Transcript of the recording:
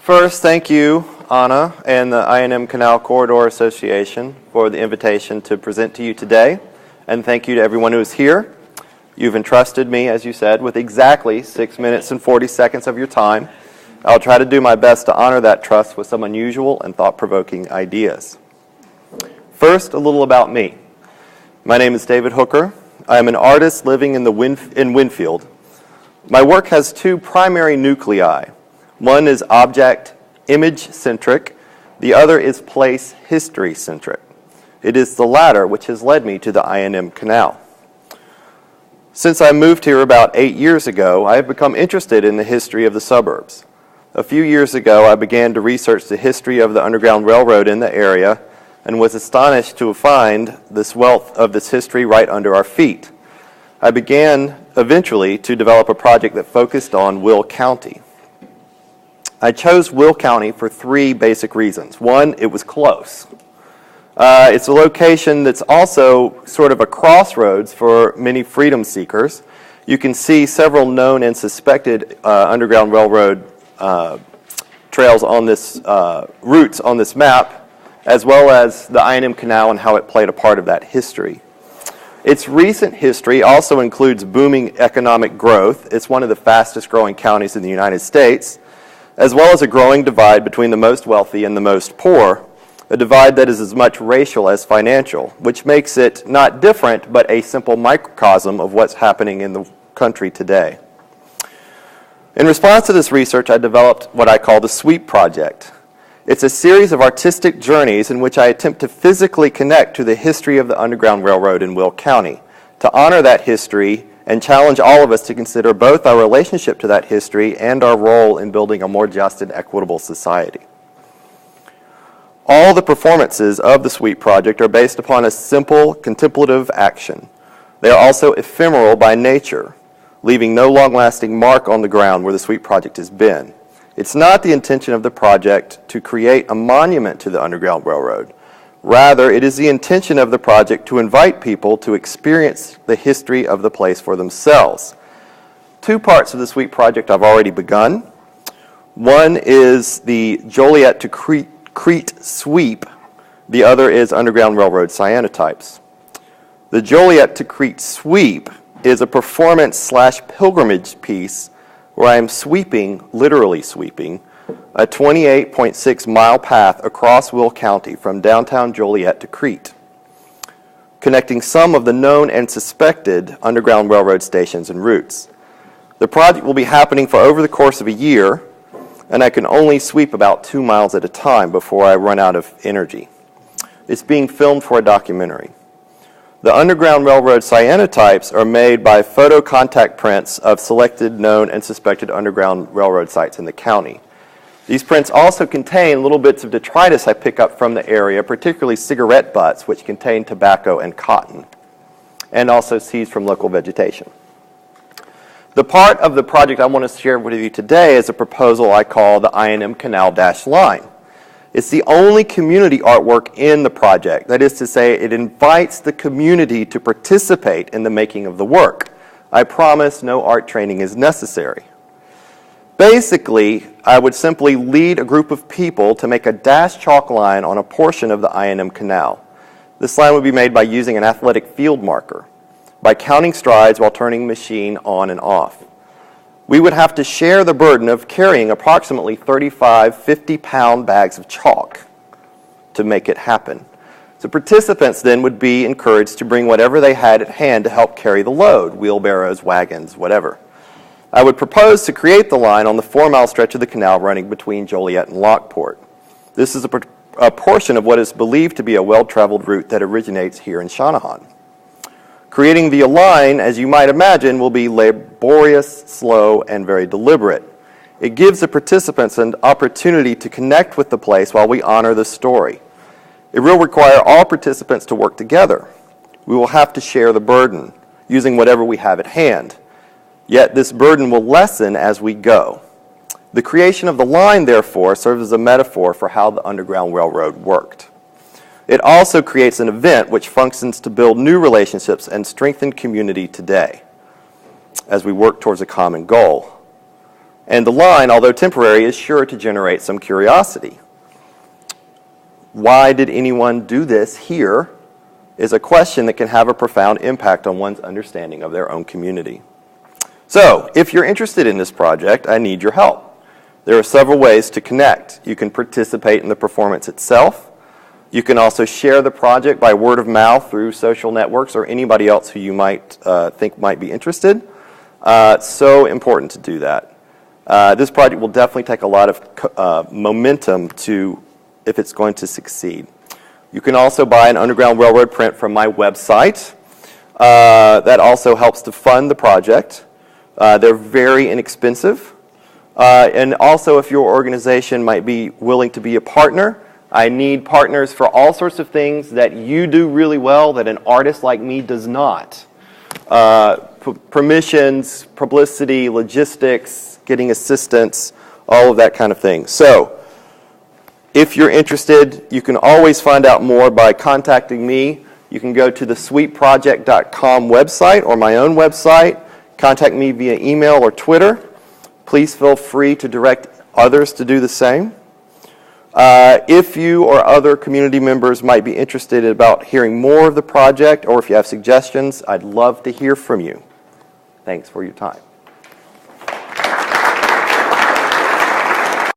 First, thank you, Anna, and the Canal Corridor Association for the invitation to present to you today. And thank you to everyone who is here. You've entrusted me, as you said, with exactly 6 minutes and 40 seconds of your time. I'll try to do my best to honor that trust with some unusual and thought-provoking ideas. First, a little about me. My name is David Hooker. I am an artist living in Winfield. My work has two primary nuclei. One is object image-centric. The other is place history-centric. It is the latter which has led me to the I&M Canal. Since I moved here about 8 years ago, I have become interested in the history of the suburbs. A few years ago, I began to research the history of the Underground Railroad in the area and was astonished to find this wealth of this history right under our feet. I began eventually to develop a project that focused on Will County. I chose Will County for three basic reasons. One, it was close. It's a location that's also sort of a crossroads for many freedom seekers. You can see several known and suspected Underground Railroad trails on this, routes on this map, as well as the I&M Canal and how it played a part of that history. Its recent history also includes booming economic growth. It's one of the fastest growing counties in the United States, as well as a growing divide between the most wealthy and the most poor, a divide that is as much racial as financial, which makes it not different, but a simple microcosm of what's happening in the country today. In response to this research, I developed what I call the Sweep Project. It's a series of artistic journeys in which I attempt to physically connect to the history of the Underground Railroad in Will County, to honor that history and challenge all of us to consider both our relationship to that history and our role in building a more just and equitable society. All the performances of the Sweep Project are based upon a simple contemplative action. They are also ephemeral by nature, leaving no long-lasting mark on the ground where the Sweep Project has been. It's not the intention of the project to create a monument to the Underground Railroad. Rather, it is the intention of the project to invite people to experience the history of the place for themselves. Two parts of the Sweep Project I've already begun. One is the Joliet to Crete Sweep. The other is Underground Railroad cyanotypes. The Joliet to Crete Sweep is a performance/pilgrimage piece where I am sweeping, literally sweeping, a 28.6 mile path across Will County from downtown Joliet to Crete, connecting some of the known and suspected Underground Railroad stations and routes. The project will be happening for over the course of a year, and I can only sweep about 2 miles at a time before I run out of energy. It's being filmed for a documentary. The Underground Railroad cyanotypes are made by photo contact prints of selected known and suspected Underground Railroad sites in the county. These prints also contain little bits of detritus I pick up from the area, particularly cigarette butts, which contain tobacco and cotton, and also seeds from local vegetation. The part of the project I want to share with you today is a proposal I call the I&M Canal Line. It's the only community artwork in the project. That is to say, it invites the community to participate in the making of the work. I promise no art training is necessary. Basically, I would simply lead a group of people to make a dashed chalk line on a portion of the I&M Canal. This line would be made by using an athletic field marker, by counting strides while turning the machine on and off. We would have to share the burden of carrying approximately 35 50-pound bags of chalk to make it happen. So participants then would be encouraged to bring whatever they had at hand to help carry the load, wheelbarrows, wagons, whatever. I would propose to create the line on the 4-mile stretch of the canal running between Joliet and Lockport. This is a portion of what is believed to be a well-traveled route that originates here in Channahon. Creating the line, as you might imagine, will be laborious, slow, and very deliberate. It gives the participants an opportunity to connect with the place while we honor the story. It will require all participants to work together. We will have to share the burden, using whatever we have at hand. Yet this burden will lessen as we go. The creation of the line, therefore, serves as a metaphor for how the Underground Railroad worked. It also creates an event which functions to build new relationships and strengthen community today as we work towards a common goal. And the line, although temporary, is sure to generate some curiosity. Why did anyone do this here is a question that can have a profound impact on one's understanding of their own community. So, if you're interested in this project, I need your help. There are several ways to connect. You can participate in the performance itself. You can also share the project by word of mouth through social networks or anybody else who you might think might be interested. So important to do that. This project will definitely take a lot of momentum if it's going to succeed. You can also buy an Underground Railroad print from my website. That also helps to fund the project. They're very inexpensive. And also, if your organization might be willing to be a partner, I need partners for all sorts of things that you do really well that an artist like me does not. Permissions, publicity, logistics, getting assistance, all of that kind of thing. So, if you're interested, you can always find out more by contacting me. You can go to the sweetproject.com website or my own website. Contact me via email or Twitter. Please feel free to direct others to do the same. If you or other community members might be interested about hearing more of the project, or if you have suggestions, I'd love to hear from you. Thanks for your time.